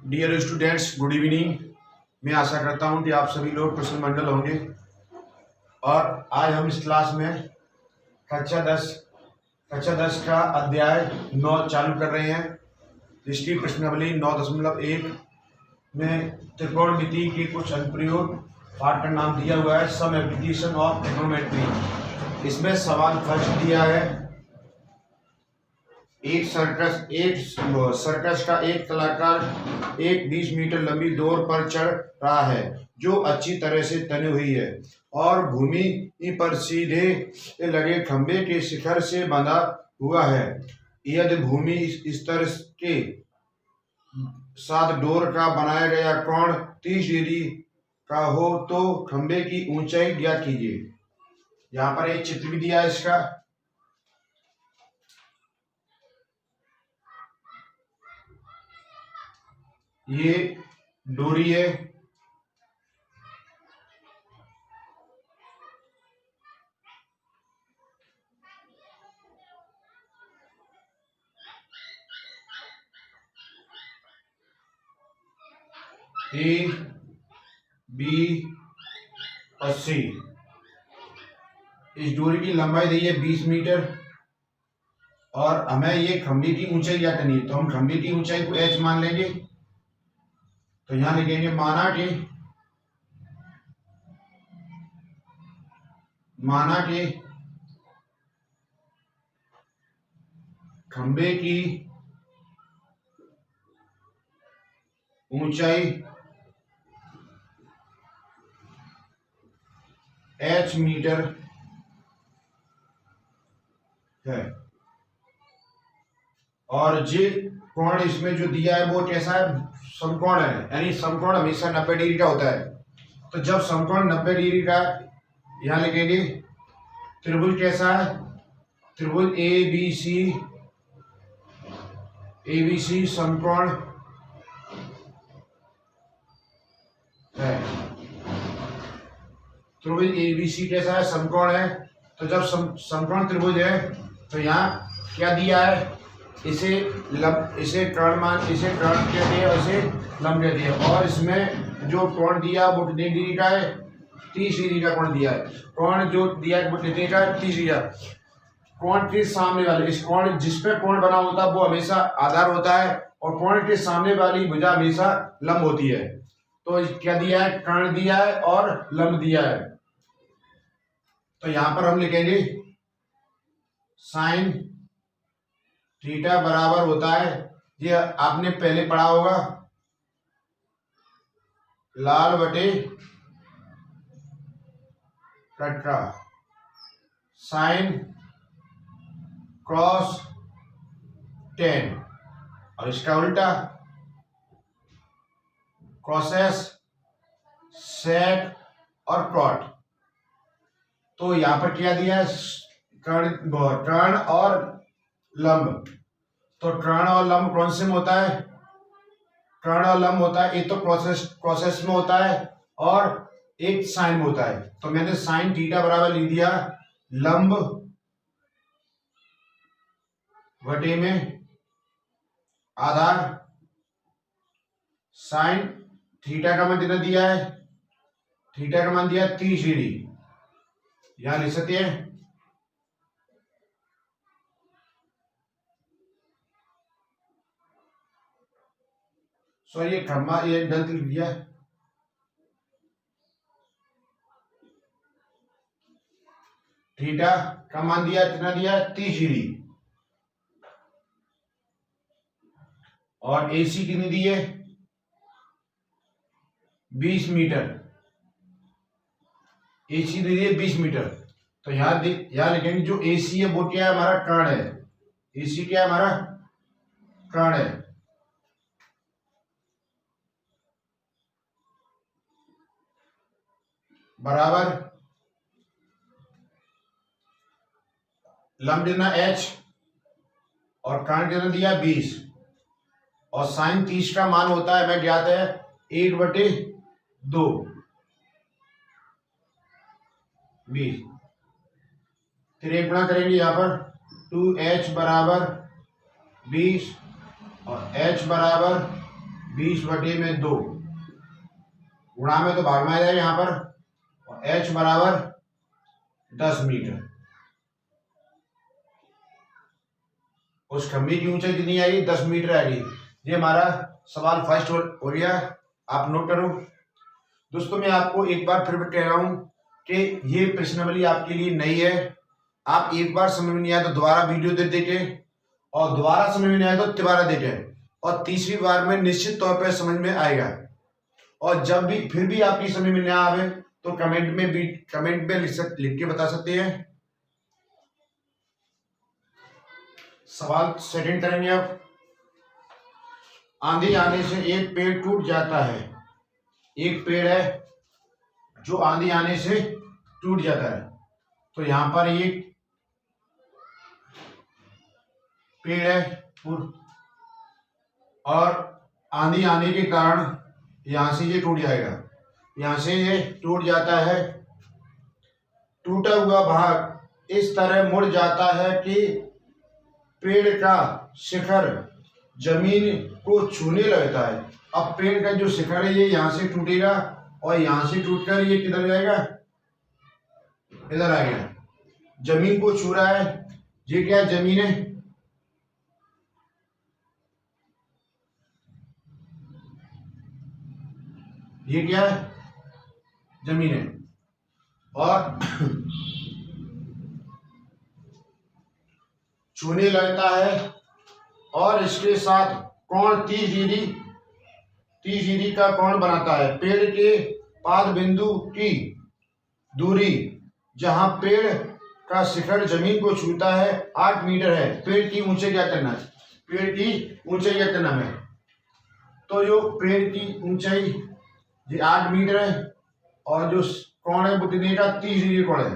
Dear students, good evening. मैं आशा करता हूं कि आप सभी लोग कुशल मंडल होंगे। और आज हम इस क्लास में कक्षा 10 का अध्याय 9 चालू कर रहे हैं। इसकी प्रश्नावली 9.1 में त्रिकोणमिति के कुछ अनुप्रयोग पाठ का नाम दिया हुआ है, सम एप्लीकेशन ऑफ ट्रिग्नोमेट्री। इसमें सवाल फर्स्ट दिया है, एक सर्कस का एक कलाकार एक 20 मीटर लंबी दौड़ पर चढ़ रहा है जो अच्छी तरह से तनी हुई है और भूमि पर सीधे लगे खंभे के शिखर से बंधा हुआ है। यदि भूमि स्तर के साथ डोर का बनाया गया कोण 30 डिग्री का हो तो खंभे की ऊंचाई ज्ञात कीजिए। यहाँ पर एक चित्र भी दिया है इसका। ये डोरी है, ए बी और सी। इस डोरी की लंबाई दी है 20 मीटर और हमें ये खंभे की ऊंचाई ज्ञात करनी है, तो हम खंभे की ऊंचाई को h मान लेंगे। तो यहां लिखेंगे माना के खंभे की ऊंचाई h मीटर है और जी कोण इसमें जो दिया है वो कैसा है, समकोण है। यानी समकोण हमेशा 90 डिग्री का होता है। तो जब समकोण 90 डिग्री का, यहां लिखेंगे त्रिभुज कैसा है, त्रिभुज ए बी सी समकोण है। त्रिभुज ए बी सी कैसा है, समकोण है। तो जब समकोण त्रिभुज है तो यहाँ क्या दिया है, इसे कर्ण कहते हैं और इसे लंब कहते हैं। और इसमें जो कोण दिया वो कितने डिग्री का है, 30 डिग्री का कोण दिया है। कोण जो दिया है वो कितने का है, 30 डिग्री का। कोण के सामने वाले इस कोण जिस पे कोण बना होता है वो हमेशा आधार होता है और कोण के सामने वाली भुजा हमेशा लंब होती है। तो क्या दिया है, कर्ण दिया है और लंब दिया है। तो यहां पर हम लिखेंगे साइन थीटा बराबर होता है, ये आपने पहले पढ़ा होगा, लाल बटे कटका साइन क्रॉस टेन, और इसका उल्टा कॉसेस सेक और कॉट। तो यहां पर क्या दिया है, कर्ण और लंब। तो कर्ण और लंब कौन से में होता है, कर्ण और लंब होता है, एक तो कॉसेस में होता है और एक साइन में होता है। तो मैंने साइन थीटा बराबर लिख दिया लंब बटे में आधार। साइन थीटा का मान कितना दिया है, थीटा का मान दिया 30 डिग्री। यहां लिख सकते हैं सॉरी ये खम्मा ये गलत लिख दिया, थीटा का मान दिया कितना दिया, 30 डिग्री। और एसी कितनी दी है, 20 मीटर। एसी दी है 20 मीटर। तो यहां लिखेंगे जो एसी है वो क्या है, हमारा कर्ण है। एसी क्या है, हमारा कर्ण है। बराबर लंब देना h और कर्ण कितना दिया 20 और साइन 30 का मान होता है हमें ज्ञात है 1/2 20। फिर एक गुणा करेंगे यहाँ पर 2h बराबर 20 और h बराबर 20/2 गुणा में तो भाग में आ जाएगा यहाँ पर, और h बराबर 10 मीटर। उस खंभे की ऊंचाई कितनी आएगी? 10 मीटर आएगी। ये हमारा सवाल फर्स्ट हो गया, आप नोट करो। दोस्तों मैं आपको एक बार फिर कह रहा हूं कि ये प्रश्नावली आपके लिए नई है। आप एक बार समझ में नहीं आया तो दोबारा वीडियो देख देखे, और दोबारा समझ में नहीं आया तो तिबारा देखे, और तीसरी बार में निश्चित तौर पर समझ में आएगा। और जब भी फिर भी आपकी समझ में ना आवे तो कमेंट में लिख के बता सकते हैं। सवाल सेकंड करेंगे अब। आंधी आने से एक पेड़ टूट जाता है। एक पेड़ है जो आंधी आने से टूट जाता है, तो यहां पर एक पेड़ है और आंधी आने के कारण यहां से ये टूट जाएगा। यहां से ये टूट जाता है। टूटा हुआ भाग इस तरह मुड़ जाता है कि पेड़ का शिखर जमीन को छूने लगता है। अब पेड़ का जो शिखर है ये यहां से टूटेगा, और यहां से टूटकर ये किधर जाएगा? इधर आएगा। जमीन को छू रहा है। ये क्या जमीन है? ये क्या है? जमीन है। और छूने लगता है, और इसके साथ कोण 30 डिग्री का कोण बनाता है। पेड़ के पाद बिंदु की दूरी जहां पेड़ का शिखर जमीन को छूता है 8 मीटर है। पेड़ की ऊंचाई क्या करना है? पेड़ की ऊंचाई क्या करना है? तो जो पेड़ की ऊंचाई ये 8 मीटर है, और जो कोण है वो कितने का? 30 डिग्री कोण है।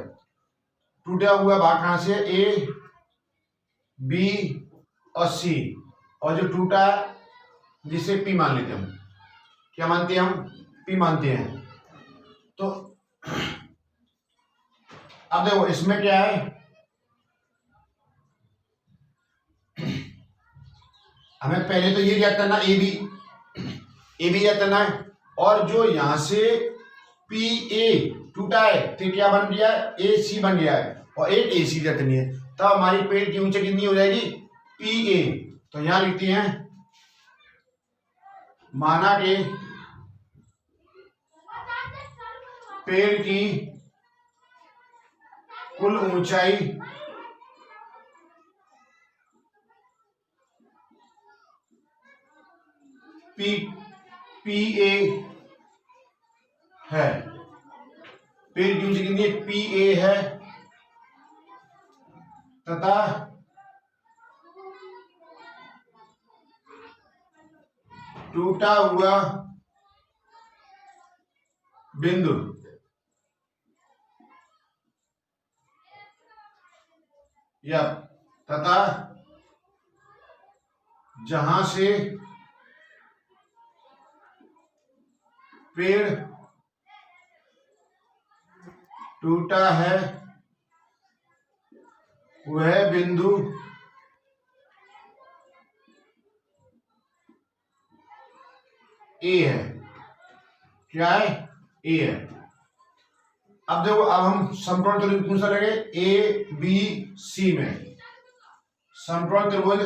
टूटा हुआ भाग कहां से? ए, बी और सी, और जो टूटा जिसे पी मान लेते हैं हम। क्या मानते हैं हम? पी मानते हैं। तो अब देखो इसमें क्या है, हमें पहले तो ये ज्ञात करना ए बी ज्ञात करना है, और जो यहां से पी ए टूटा है तो क्या बन गया? ए सी बन गया है, और एक ए सी ज्ञात करनी है। तब हमारी पेड़ की ऊंचाई कितनी हो जाएगी? P A. तो यहां लिखते हैं माना कि पेड़ की कुल ऊंचाई पी ए है। पेड़ की ऊंचाई कितनी है? पी ए है, तथा टूटा हुआ बिंदु या तथा जहां से पेड़ टूटा है वह बिंदु ए है। क्या है? ए है। अब देखो, अब हम समकोण त्रिभुज कौन सा लगे? ए बी सी में समकोण त्रिभुज,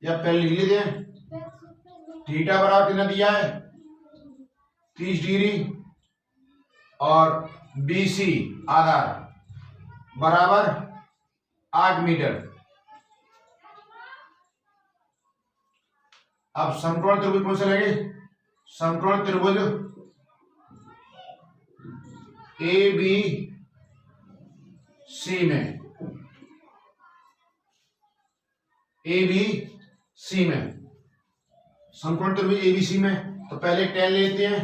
या पहले लिख लेते हैं। थीटा बराबर कितना दिया है? 30 डिग्री, और बी सी आधार बराबर 8 मीटर। अब समकोण त्रिभुज कौन सा लगे? समकोण त्रिभुज ए बी सी में, ए बी सी में समकोण त्रिभुज ए बी सी में। तो पहले tan लेते हैं।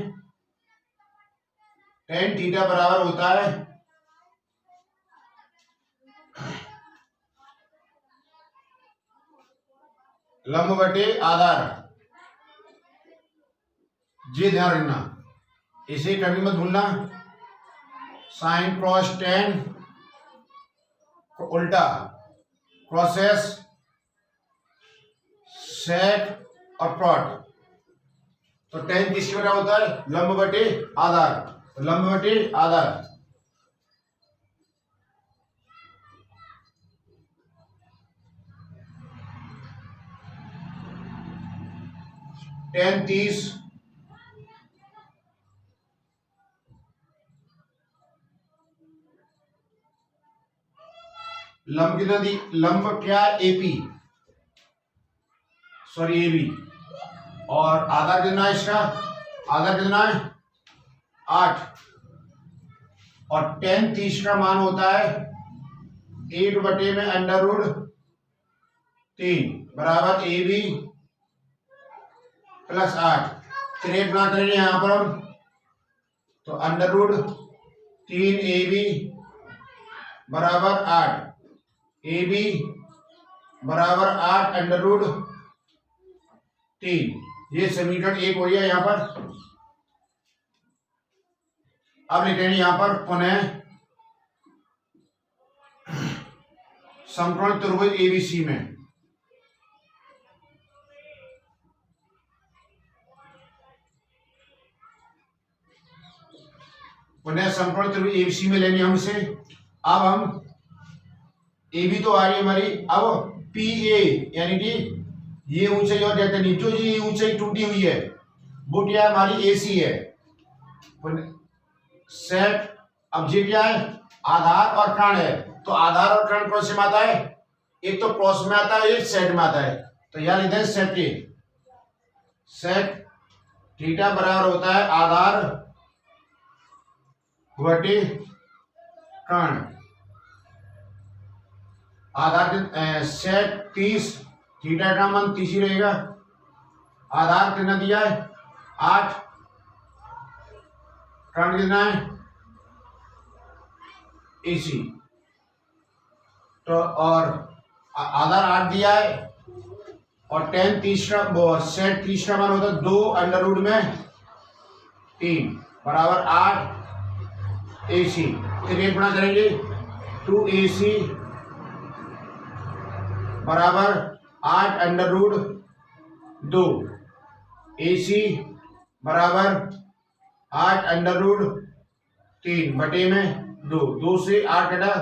tan थीटा बराबर होता है लंब बटे आधार। ये ध्यान रखना, इसे कभी मत भूलना। साइन क्रॉस tan उल्टा, क्रॉसेस सेक और कॉट। तो tan किसके बराबर होता है? लंब बटे आधार। तो लंब बटे आधार tan 30 लंब कितना दी? लंब क्या? AP, sorry AB. और आधार कितना है इसका? आधार कितना है? 8। और tan 30 का मान होता है 8 बटे में अंडर रूट 3 बराबर ए बी प्लस 8। 3 गुणा करेंगे यहां पर हम, तो अंडर रूट 3 ए बी बराबर 8, ए बी बराबर 8 अंडर रूट 3। ये समीकरण 1 हो गया यहां पर। अब लिखेंगे यहां पर पुनः समकोण त्रिभुज एबीसी में समकोण त्रिभुज एबीसी में लेंगे हमसे। अब हम एबी तो आ रही है हमारी, अब पी ए यानी कि ये ऊंचाई और डेल्टा डी, जो ये ऊंचाई टूटी हुई है वो क्या है? हमारी एसी है। सेट, अब ये क्या है? आधार और कर्ण है। तो आधार और कर्ण कौन से में आता है? एक तो क्रॉस में आता है, एक सेट में आता है। तो यहां लिखते हैं सेट ए। सेट थीटा बराबर होता है आधार बटे कर्ण। आधार सेट 30, थीटा का मान 30 ही रहेगा। आधार कितना दिया है? 8। कर्ण कितना है? एसी। तो और आधार 8 दिया है और tan 30 का सेट 30 का मान होता है 2 अंडर रूट में 3 बराबर 8 एसी। फिर एक गुणा करेंगे 2 एसी बराबर 8 अंडर रूट 2 एसी बराबर 8 अंडर रूट 3 बटे में 2, 2 से 8 कटा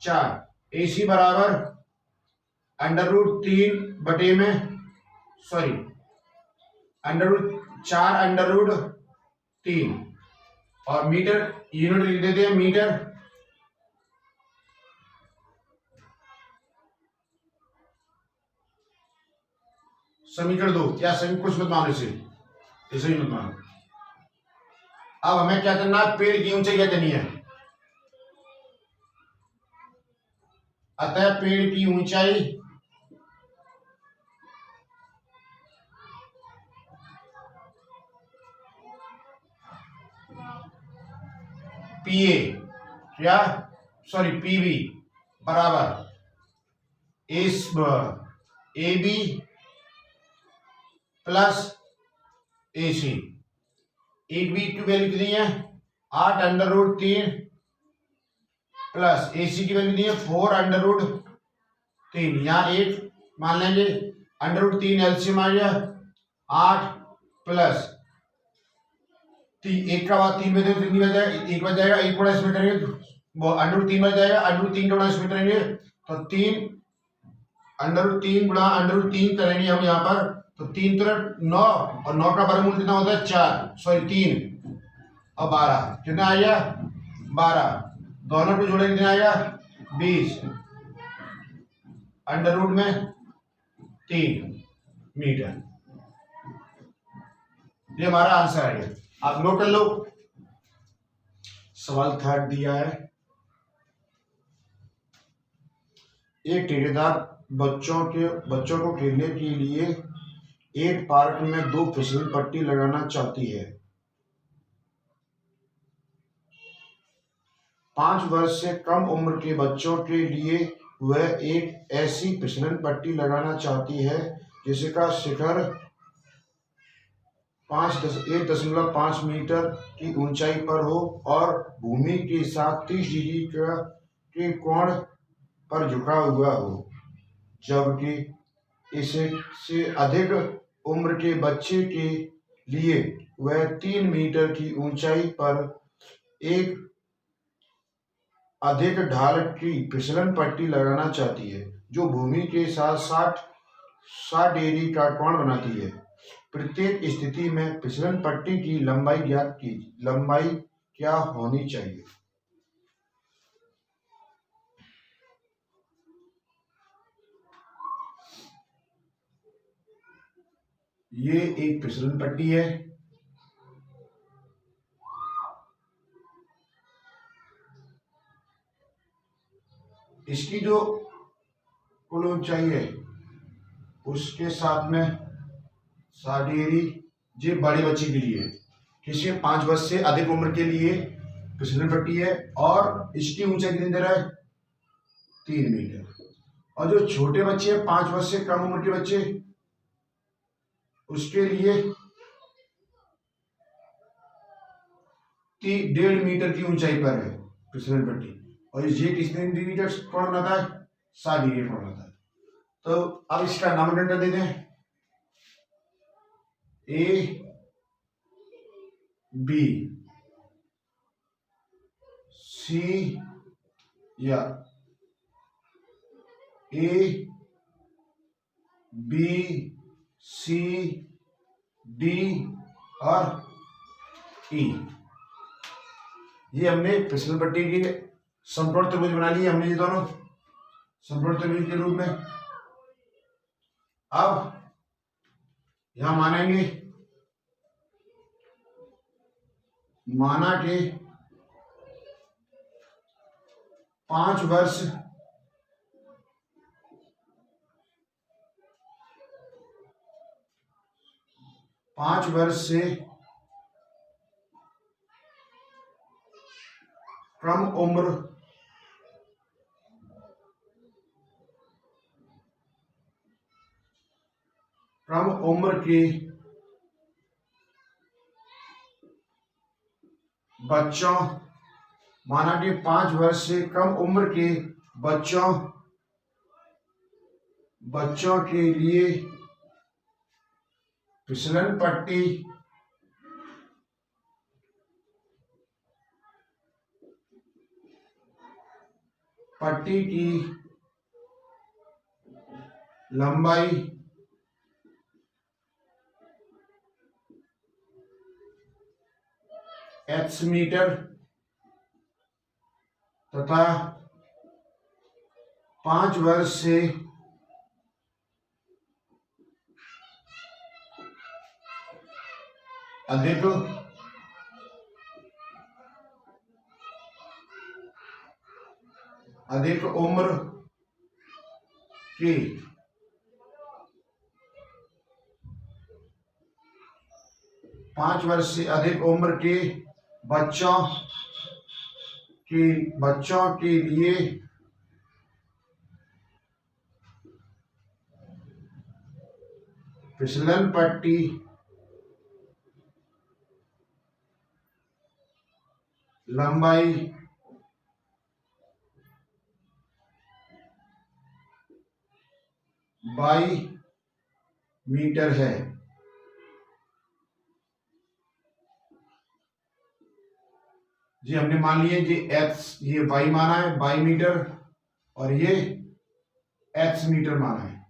4, एसी बराबर अंडर रूट 3 बटे में sorry under root 4 under root 3। और मीटर यूनिट लिख देते हैं मीटर। समीकरण 2 या समीकरण कुछ मत मानो, इसे ही मत मानो। अब हमें क्या करना है? पेड़ की ऊंचाई क्या करनी है? अतः पेड़ की ऊंचाई पीए या सॉरी पीबी बराबर ए बी प्लस एसी। एक बी की वैल्यू कितनी है? 8 अंडर रूट 3 प्लस एसी की वैल्यू दी है 4 अंडर रूट 3। यहाँ 8 मान लेंगे, अंडर रूट 3 एलसीएम आ गया 8 प्लस 1 का बाद 3 में दे 3 बच जाएगा, 1 बच जाएगा, 1 गुणा इसमें करेंगे वो अंडर रूट 3 बच जाएगा, अंडर रूट 3 गुणा इसमें करेंगे तो 3 अंडर रूट 3 गुणा अंडर रूट 3 करेंगे हम यहाँ पर, तो 3 तरह 9 और 9 का वर्गमूल कितना होता है? 4 सॉरी 3 और 12 कितना आएगा? 12 दोनों को जोड़े कितना आएगा? 20 अंडर रूट में 3 मीटर। ये हमारा आंसर आ गया। आप नोट कर लो। सवाल 3 दिया है, एक ठेकेदार बच्चों को खेलने के लिए एक पार्क में 2 फिसल पट्टी लगाना चाहती है। 5 वर्ष से कम उम्र के बच्चों के लिए वह एक ऐसी फिसलन पट्टी लगाना चाहती है जिसका शिखर 1.5 मीटर की ऊंचाई पर हो और भूमि के साथ 30 डिग्री के कोण पर झुका हुआ हो, जबकि इससे अधिक उम्र के बच्चे के लिए वह 3 मीटर की ऊंचाई पर एक अधिक ढाल की फिसलन पट्टी लगाना चाहती है जो भूमि के साथ 60 डिग्री का कोण बनाती है। प्रत्येक स्थिति में फिसलन पट्टी की लंबाई ज्ञात की लंबाई क्या होनी चाहिए। ये एक फिसलन पट्टी है। इसकी जो कुल ऊंचाई है उसके साथ में 60 डिग्री ये बड़े बच्चे के लिए, किसी 5 वर्ष से अधिक उम्र के लिए फिसलन पट्टी है और इसकी ऊंचाई कितनी दे रहा है 3 मीटर। और जो छोटे बच्चे हैं 5 वर्ष से कम उम्र के बच्चे उसके लिए 1.5 मीटर की ऊंचाई पर है फिसलन पट्टी और ये कितने डिग्री का कोण बनाता है 60 डिग्री कोण बनाता है। तो अब इसका नामकरण कर देते हैं ए बी सी या ए बी सी डी और ई। ये हमने फिसलन पट्टी की समकोण त्रिभुज बना ली हमने ये दोनों समकोण त्रिभुज के रूप में। अब यहां मानेंगे माना कि 5 वर्ष से कम उम्र के बच्चों, माना कि 5 वर्ष से कम उम्र के बच्चों के लिए फिसलन पट्टी की लंबाई x मीटर तथा 5 वर्ष से अधिक उम्र के 5 वर्ष से अधिक उम्र के बच्चों के लिए फिसलन पट्टी लंबाई 22 मीटर है। जी हमने मान लिए जी ये y माना है 22 मीटर और ये x मीटर माना है।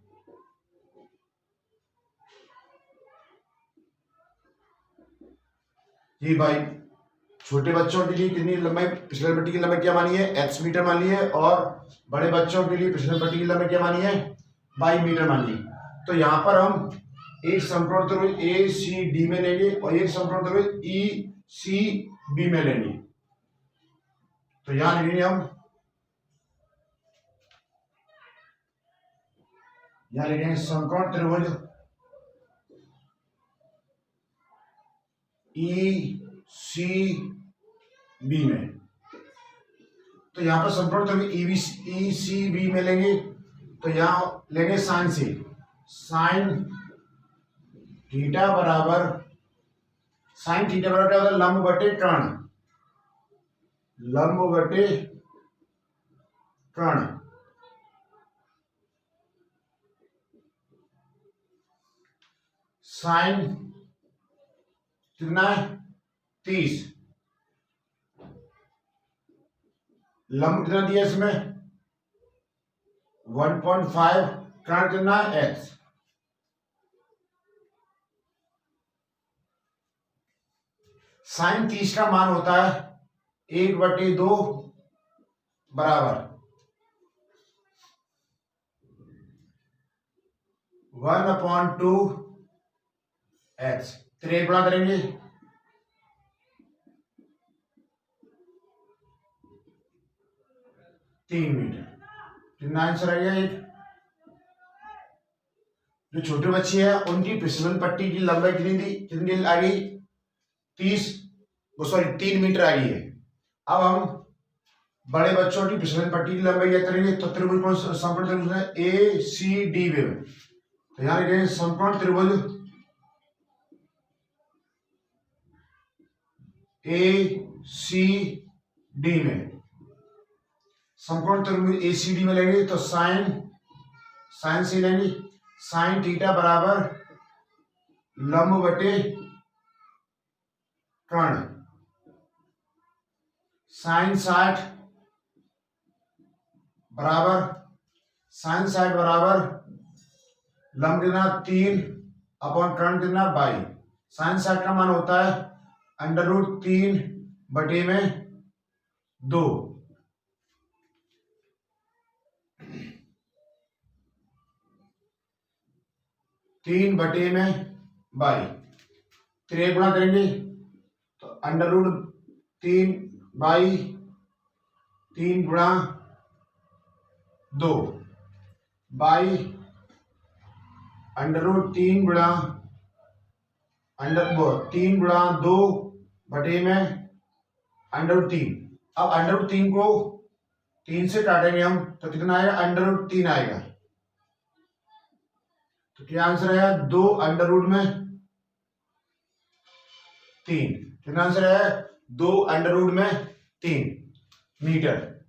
जी भाई छोटे बच्चों के लिए कितनी लंबाई फिसलन पट्टी की लंबाई क्या मानी है x मीटर मान ली है और बड़े बच्चों के लिए फिसलन पट्टी की लंबाई क्या मानी है 22 मीटर मान ली। तो यहाँ पर हम एक समकोण त्रिभुज ए सी डी में लेंगे और एक समकोण त्रिभुज ई सी बी में लेंगे। तो यहां लिखेंगे हम समकोण त्रिभुज ई सी बी में। तो यहां पर समकोण त्रिभुज ई सी बी में लेंगे तो यहां लेंगे साइन से, साइन थीटा बराबर क्या होता है लंब बटे कर्ण, लंब बटे कर्ण। साइन कितना है 30, लंब कितना दिया इसमें 1.5, कर्ण कितना है x, साइन 30 का मान होता है 1/2 बराबर 1/2 x। तो एक गुणा करेंगे 3 मीटर, कितना आंसर आएगा एक। जो छोटे बच्चे हैं उनकी फिसलन पट्टी की लंबाई कितनी आ गई 3 मीटर आ गई है। अब हम बड़े बच्चों की फिसलन पट्टी की लंबाई क्या करेंगे, तो त्रिभुज कौन सा समकोण त्रिभुज है ए सी डी में, तो यहां लिखेंगे समकोण त्रिभुज ए सी डी में, समकोण त्रिभुज ए सी डी में लेंगे तो साइन से लेंगे साइन थीटा बराबर लंब बटे कर्ण, साइन 60 बराबर लंब कितना 3 कर्ण कितना 22, साइन 60 का मान होता है √3/2, 3/22, तो गुणा करेंगे तो √3/3 गुणा 2 बाई √3 गुणा 2/3। अब √3 को 3 से काटेंगे हम तो कितना आएगा √3 आएगा, तो क्या आंसर आया 2√3, कितना आंसर है 2√3 मीटर।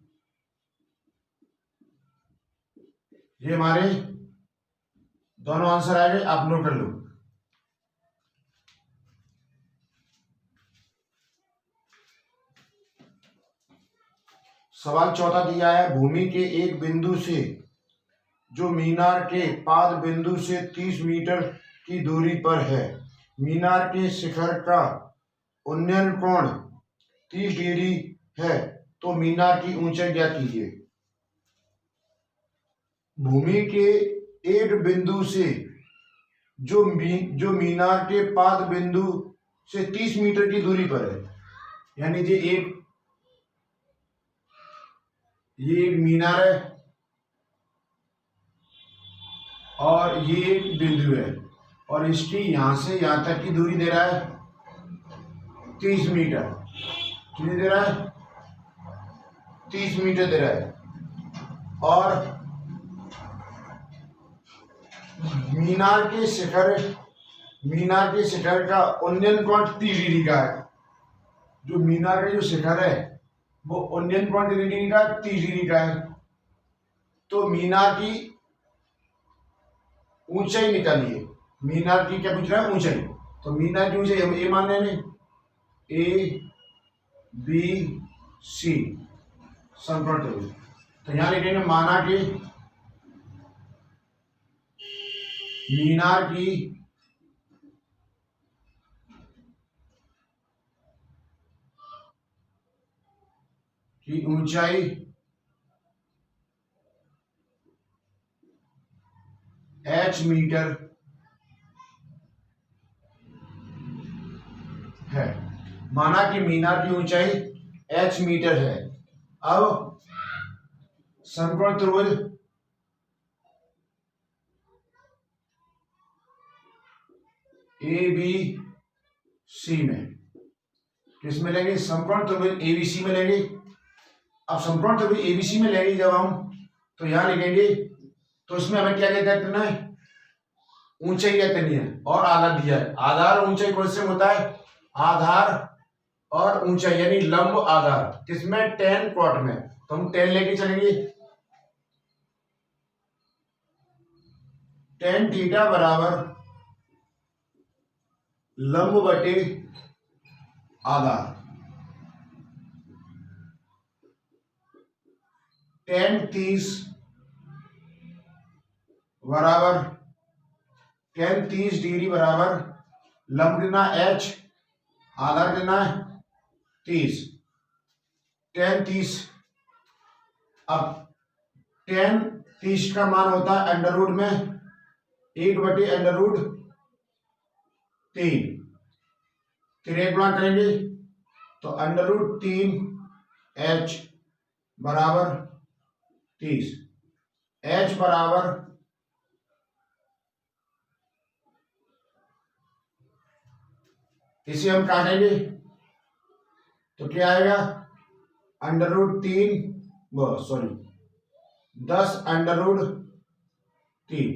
ये हमारे दोनों आंसर आ गए, आप नोट कर लो। सवाल चौथा दिया है, भूमि के एक बिंदु से जो मीनार के पाद बिंदु से 30 मीटर की दूरी पर है, मीनार के शिखर का उन्नयन कोण 30 डिग्री है, तो मीनार की ऊंचाई ज्ञात कीजिए। भूमि के एक बिंदु से जो मीनार के पाद बिंदु से 30 मीटर की दूरी पर है, यानी ये एक मीनार है और ये एक बिंदु है, और इसकी यहां से यहां तक की दूरी दे रहा है 30 मीटर, कितनी दे रहा है 30 मीटर दे रहा है, और मीनार के शिखर का उन्नयन कोण 30 डिग्री का है। जो मीनार का जो शिखर है वो उन्नयन कोण 30 डिग्री का है। तो मीनार की ऊंचाई निकालिए, मीनार की क्या पूछ रहा है ऊंचाई, तो मीनार की ऊंचाई हम ए मान लेंगे ABC समकोण त्रिभुज। तो यहां लिखेंगे माना कि मीनार की ऊंचाई h मीटर है। माना कि मीनार की ऊंचाई h मीटर है। अब समकोण त्रिभुज ABC में किस में लेंगे, समकोण त्रिभुज ABC में लेंगे। अब समकोण त्रिभुज ABC में लेंगे जब हम, तो यहां लिखेंगे, तो इसमें हमें क्या करना है ऊंचाई क्या करनी है, और आधार दिया है। आधार और ऊंचाई कौन से होता है, आधार और ऊंचाई यानी लंब आधार, किसमें tan कोण में, तो हम tan लेके चलेंगे। tan थीटा बराबर लंब बटे आधार। tan 30 बराबर tan 30 डिग्री बराबर लंब देना h, आधार देना है 30। tan 30, अब tan 30 का मान होता है अंडर रूट में 1/√3। तिरक गुणा करेंगे तो √3h बराबर 30। h बराबर इसे हम काटेंगे तो क्या आएगा √3 सॉरी 10√3,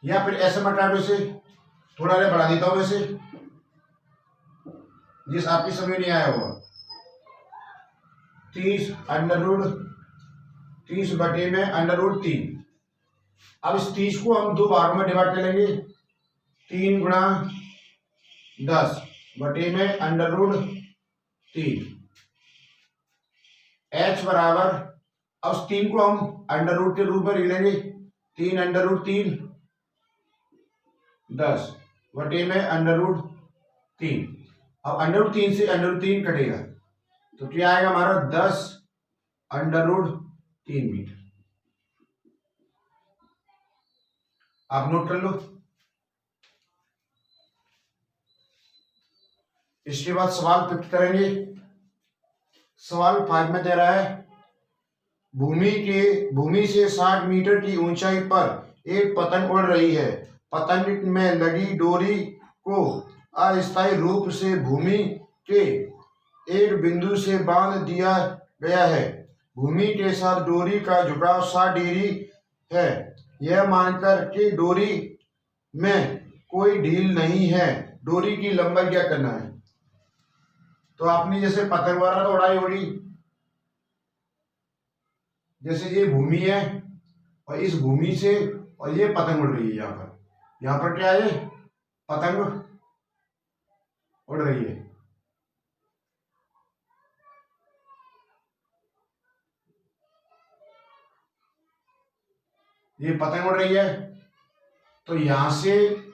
या फिर ऐसे मैं काटो इसे, थोड़ा मैं बढ़ा देता हूं वैसे जिस आपकी समझ नहीं आया होगा। 30 बटे में √3। अब इस 30 को हम दो भागों में डिवाइड कर लेंगे, 3 गुणा 10 बटे में √3। h बराबर, अब इस 3 को हम अंडर रूट के रूप में लिख लेंगे, 3 √3 10 बटे में √3। अब √3 से √3 कटेगा तो क्या आएगा हमारा 10√3 मीटर। आप नोट कर लो। इसके बाद सवाल 5 करेंगे। सवाल 5 में दे रहा है भूमि से 60 मीटर की ऊंचाई पर एक पतंग उड़ रही है। पतंग में लगी डोरी को अस्थायी रूप से भूमि के एक बिंदु से बांध दिया गया है। भूमि के साथ डोरी का झुकाव 60 डिग्री है। यह मानकर कि डोरी में कोई ढील नहीं है, डोरी की लंबाई क्या करना है। तो आपने जैसे पतंग वाला तो उड़ाई होगी, जैसे ये भूमि है और इस भूमि से और ये पतंग उड़ रही है। यहाँ पर क्या है, पतंग उड़ रही है। ये पतंग उड़ रही है तो यहां से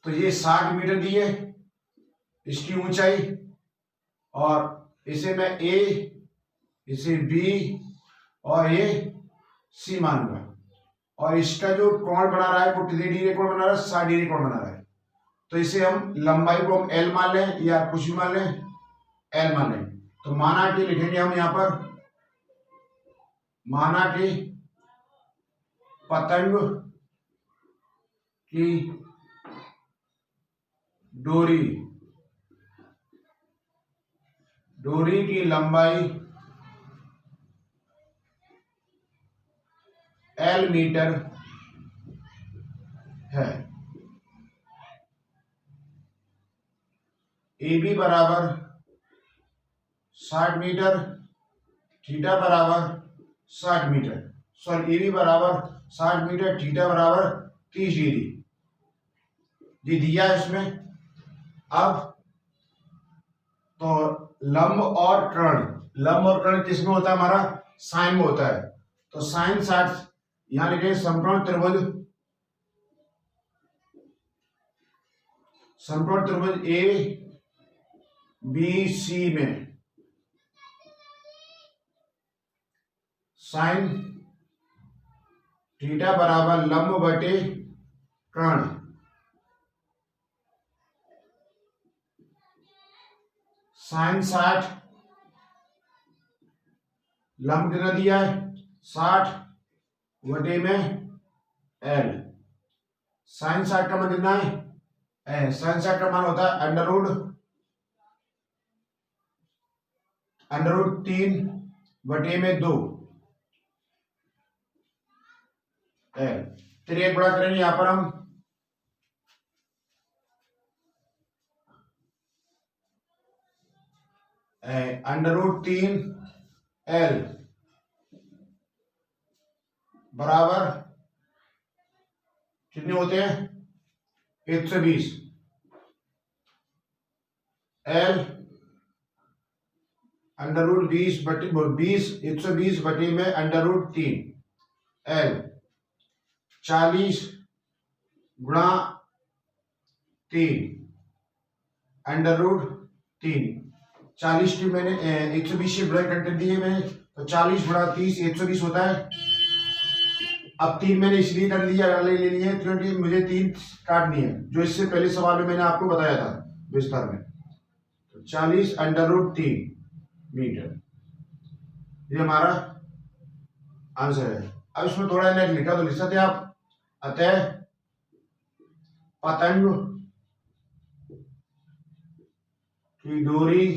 तो ये 60 मीटर दी है इसकी ऊंचाई, और इसे मैं A, इसे B और ये C मानूंगा। और इसका जो कोण बना रहा है वो कितनी डिग्री कोण बना रहा है, 60 डिग्री कोण बना रहा है। तो इसे हम लंबाई को हम L मान लें या कुछ भी मान लें, L मान लें। तो माना कि लिखेंगे हम यहां पर, माना कि पतंग की डोरी की लंबाई L मीटर है। AB बराबर 60 मीटर, थीटा बराबर 60 मीटर, सॉरी AB बराबर 60 मीटर, थीटा बराबर 30 डिग्री ये दिया है इसमें। अब तो लंब और कर्ण किसमें होता है, हमारा साइन में होता है। तो साइन 60, यहां लिखे समकोण त्रिभुज ए बी सी में साइन थीटा बराबर लंब बटे कर्ण। साइन 60, लंब कितना दिया है 60 बटे में L। साइन 60 का मान कितना है, साइन 60 का मान होता है √3 बटे में 2 L। फिर एक बड़ा करेंगे यहां पर हम, √3 L बराबर कितने होते हैं 120 एल अंडर रूट 120 बटे में अंडर रूट 3 एल 40 गुणा 3 अंडर रूट 3 40 की मैंने 120 से ब्रेक कर दिए मैंने, तो 40 गुणा 30 120 होता है। अब 3 मैंने इसलिए कर लिया ले लिए क्योंकि मुझे 3 काटनी है, जो इससे पहले सवाल में मैंने आपको बताया था विस्तार में। तो 40 अंडर रूट 3 मीटर, ये हमारा आंसर है। अब इसमें थोड़ा नेट लिखा तो लिख सकते आप। अतः पतंग की डोरी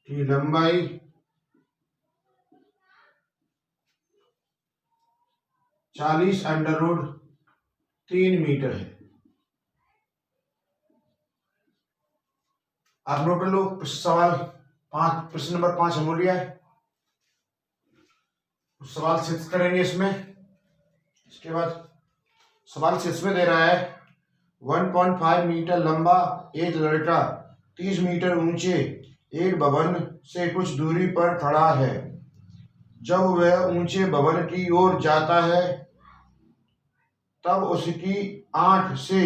की लंबाई 40 अंडर रूट 3 मीटर है। आप नोट कर लो सवाल 5, प्रश्न नंबर 5 हो गया है। सवाल 6 करेंगे इसमें। इसके बाद सवाल 6 में दे रहा है 1.5 मीटर लंबा एक लड़का 30 मीटर ऊंचे एक भवन से कुछ दूरी पर खड़ा है। जब वह ऊंचे भवन की ओर जाता है तब उसकी आंख से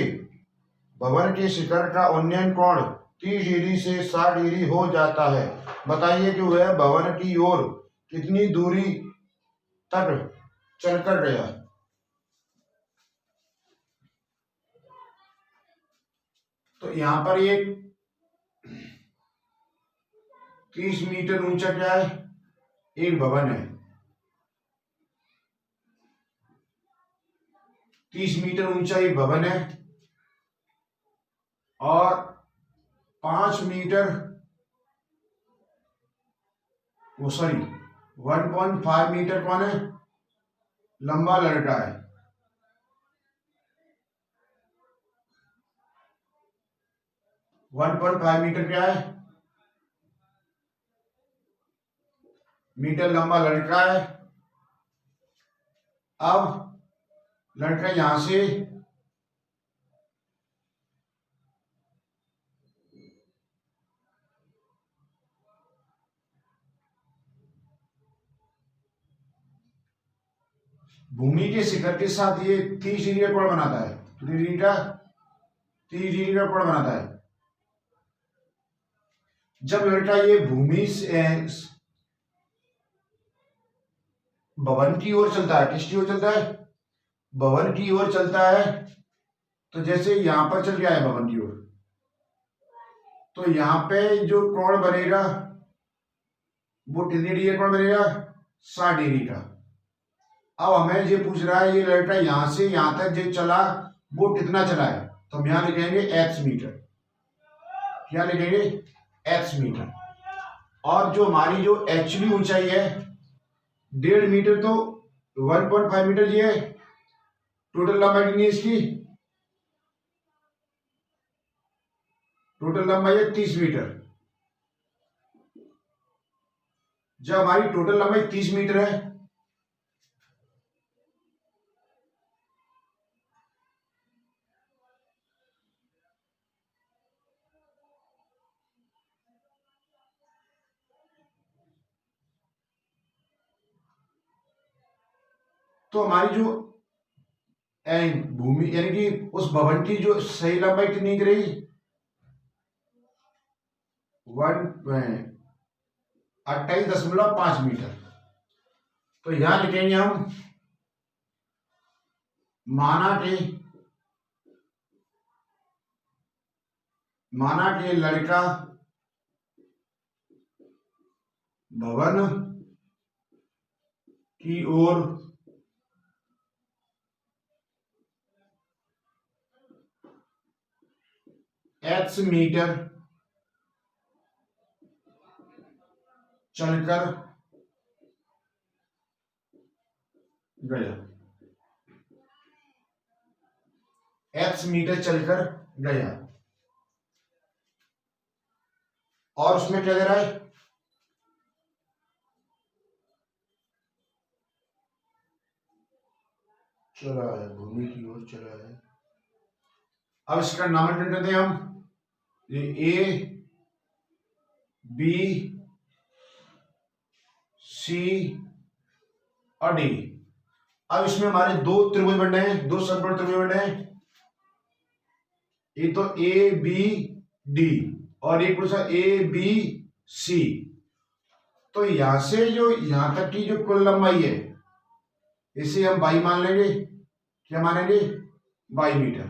भवन के शिखर का उन्नयन कोण 30 डिग्री से 60 डिग्री हो जाता है। बताइए कि वह भवन की ओर कितनी दूरी तक चलकर गया। तो यहां पर ये 30 मीटर ऊंचा क्या है, एक भवन है। 30 मीटर ऊंचा एक भवन है और 5 मीटर 1.5 मीटर कौन है, लंबा लड़का है। वन पॉइंट 5 मीटर क्या है, मीटर लंबा लड़का है। अब लड़का यहां से भूमि के शिखर के साथ ये 30 डिग्री का कोण बनाता है। 30 डिग्री का कोण बनाता है। जब लड़का ये भूमि से भवन की ओर चलता है, किसकी ओर चलता है, भवन की ओर चलता है। तो जैसे यहां पर चल गया है भवन की ओर, तो यहां पे जो कोण बनेगा वो कितनी डिग्री का कोण बनेगा, 60 डिग्री का। अब हमें ये पूछ रहा है ये लड़का यहां से यहां तक जो चला वो कितना चला है, तो हम यहां लिखेंगे x मीटर। क्या लिखेंगे, x मीटर। और जो हमारी जो एक्चुअली ऊंचाई है 1.5 मीटर, तो 1.5 मीटर ये है। टोटल लंबाई कितनी है इसकी, टोटल लंबाई है 30 मीटर। जब हमारी टोटल लंबाई 30 मीटर है तो हमारी जो भूमि यानी कि उस भवन की जो सही लंबाई कितनी निकलेगी, 28.5 मीटर। तो यहां लिखेंगे हम माना के लड़का भवन की ओर x मीटर चलकर गया, x मीटर चलकर गया। और उसमें क्या दे रहा है, चला है, भूमि की ओर चला है। अब इसका नामकरण करते हैं हम, ये ए बी सी और डी। अब इसमें हमारे दो त्रिभुज बन रहे हैं, दो समकोण त्रिभुज बन रहे हैं। ये तो ए बी डी और एक पूछा ए बी सी। तो यहां से जो यहां तक की जो कुल लंबाई है इसे हम बाई मान लेंगे। क्या मानेंगे? By meter.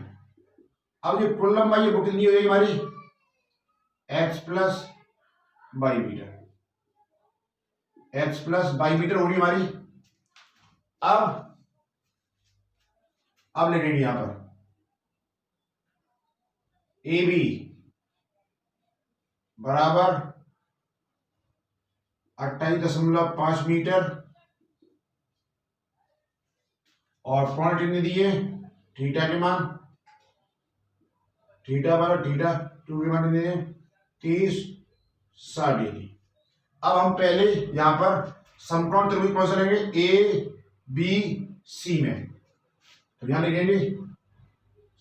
अब जो कुल लंबाई है वो कितनी हो जाएगी हमारी? X plus by meter, x plus by meter होगी हमारी। अब लिखेंगे यहां पर ए बी बराबर 28.5 मीटर और कोण कितने दिए? थीटा के मान, थीटा बराबर थीटा 2 के मान दिए 30-60 डिग्री। अब हम पहले यहां पर समकोण त्रिभुज कौन सा लेंगे? ए बी सी में। तो यहां लिखेंगे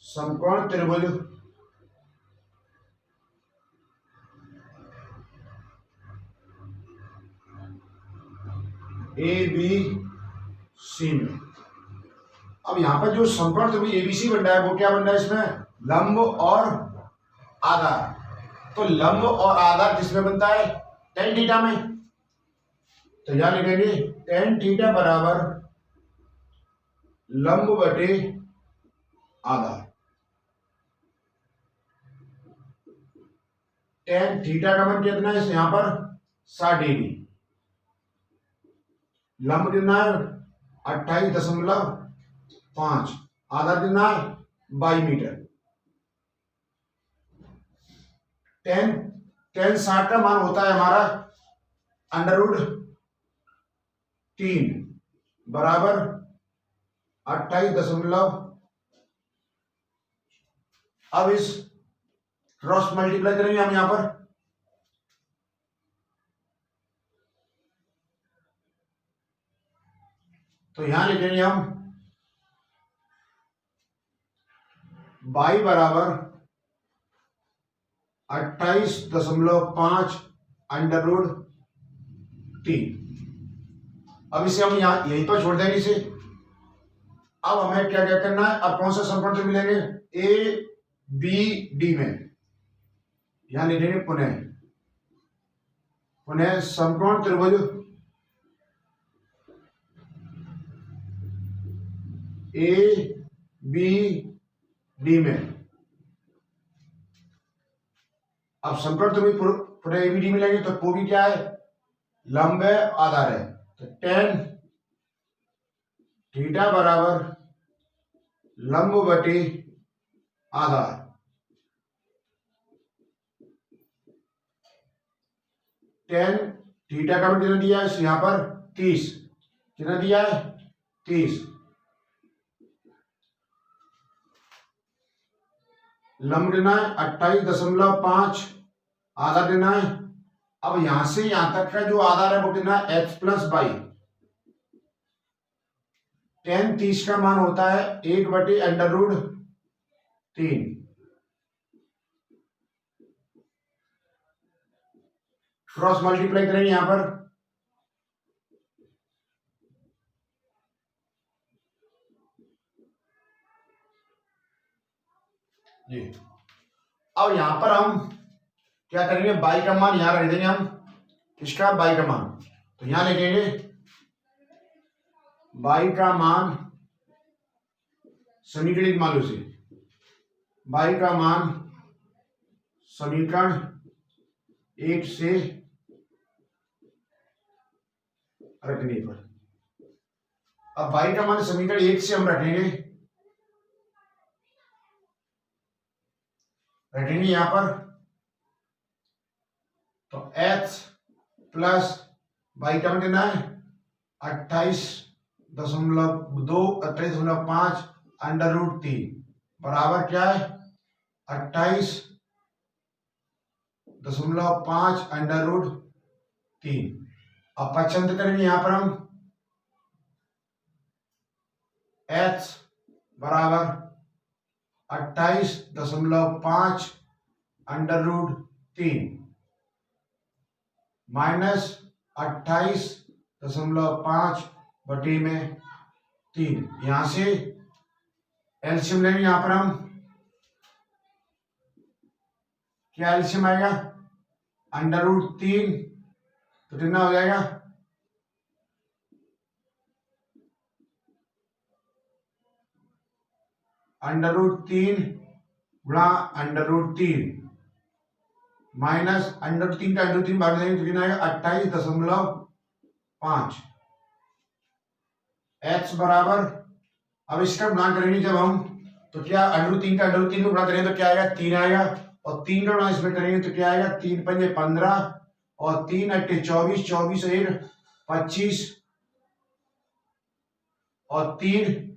समकोण त्रिभुज ए बी सी में। अब यहां पर जो समकोण त्रिभुज एबीसी बन रहा है वो क्या बन रहा है? इसमें लंब और आधार। तो लंब और आधार किसमें बनता है? tan थीटा में। तो यहां लिखेंगे tan थीटा बराबर लंब बटे आधार। tan थीटा का मान कितना है यहां पर? 60 डिग्री। लंब कितना है? 28.5। आधार कितना है? 22 मीटर। tan 60 का मान होता है हमारा √3 बराबर 28. अब इस क्रॉस मल्टीप्लाई करेंगे हम यहां पर। तो यहां लिखेंगे हम y बराबर 28.5 √3। अब इसे हम यहां यहीं पर छोड़ देंगे इसे। अब हमें क्या क्या करना है? अब कौन सा समकोण त्रिभुज मिलेंगे? ए बी डी में। यहां लिखेंगे पुनः समकोण त्रिभुज ए बी डी में। अब समकोण त्रिभुज पुनः ए बी डी में लेंगे तो वो भी क्या है? लंब है, आधार है। तो tan थीटा बराबर लंब बटे आधार। tan थीटा का कितना दिया है यहां पर? 30। कितना दिया है? 30। लंब लेना है 28.5, आधार लेना है। अब यहां से यहां तक का जो आधार है वो कितना है? x plus by. tan 30 का मान होता है 1/√3। क्रॉस मल्टीप्लाई करेंगे यहां पर। जी अब यहां पर हम क्या करेंगे? बाई का मान यहां रख देंगे हम। किसका? बाई का मान। तो यहां लिखेंगे बाई का मान समीकरण मान लो से। बाई का मान समीकरण 1 से रखने पर। अब बाई का मान समीकरण 1 से हम रखेंगे यहां पर। तो x प्लस बाई का मान कितना है? 28.5 √3 बराबर क्या है? 28.5 √3। अब पक्षांतर करेंगे यहां पर हम। h बराबर 28.5 √3 माइनस 28.5 बटे में 3। यहां से एलसीएम लेंगे। यहां पर हम क्या एलसीएम आएगा √3, तो कितना हो जाएगा √3 गुणा √3 माइनस √3 का √3 भाग देंगे तो कितना आएगा 28.5। x बराबर, अब इसका गुणा करेंगे जब हम, तो क्या √3 का √3 को गुणा करेंगे तो क्या आएगा 3 आएगा, और 3 का गुणा इसमें करेंगे तो क्या आएगा 3 पंजे 15 और 3 अट्ठे 24, 24 1 25 और 3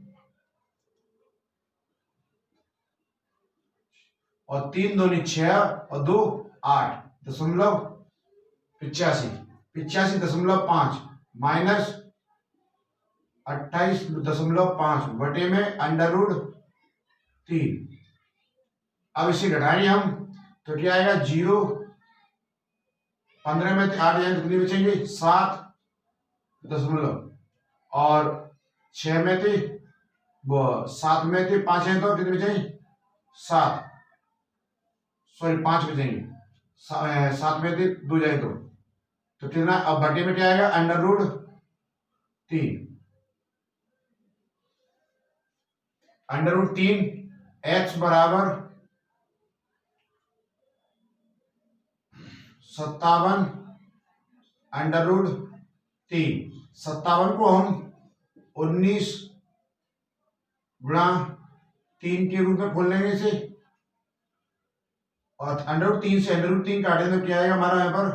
और 3 दूनी 6 और 2 8.85 माइनस 28.5 बटे में √3। अब इसे घटाएंगे हम तो क्या आएगा 0, 15 में 8 जाएंगे तो कितने बचेंगे 7 और 6 में थे 7 में थे 5 हैं तो कितने बचेंगे 7, सॉरी 5 बचेंगे, 7 में थे 2 जाए तो कितना, अब बटे में क्या आएगा √3 x बराबर 57 √3। 57 को हम 19 गुणा 3 के रूप में खोल लेंगे इसे, और √3 से √3 काटें तो क्या आएगा हमारा, यहाँ पर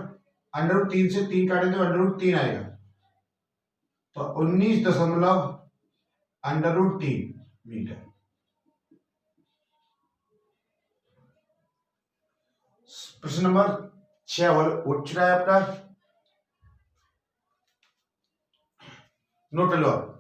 √3 से 3 काटें तो √3 आएगा, तो 19.3 मीटर। प्रश्न नंबर 6 उठ चुका है आपका। नोट लो।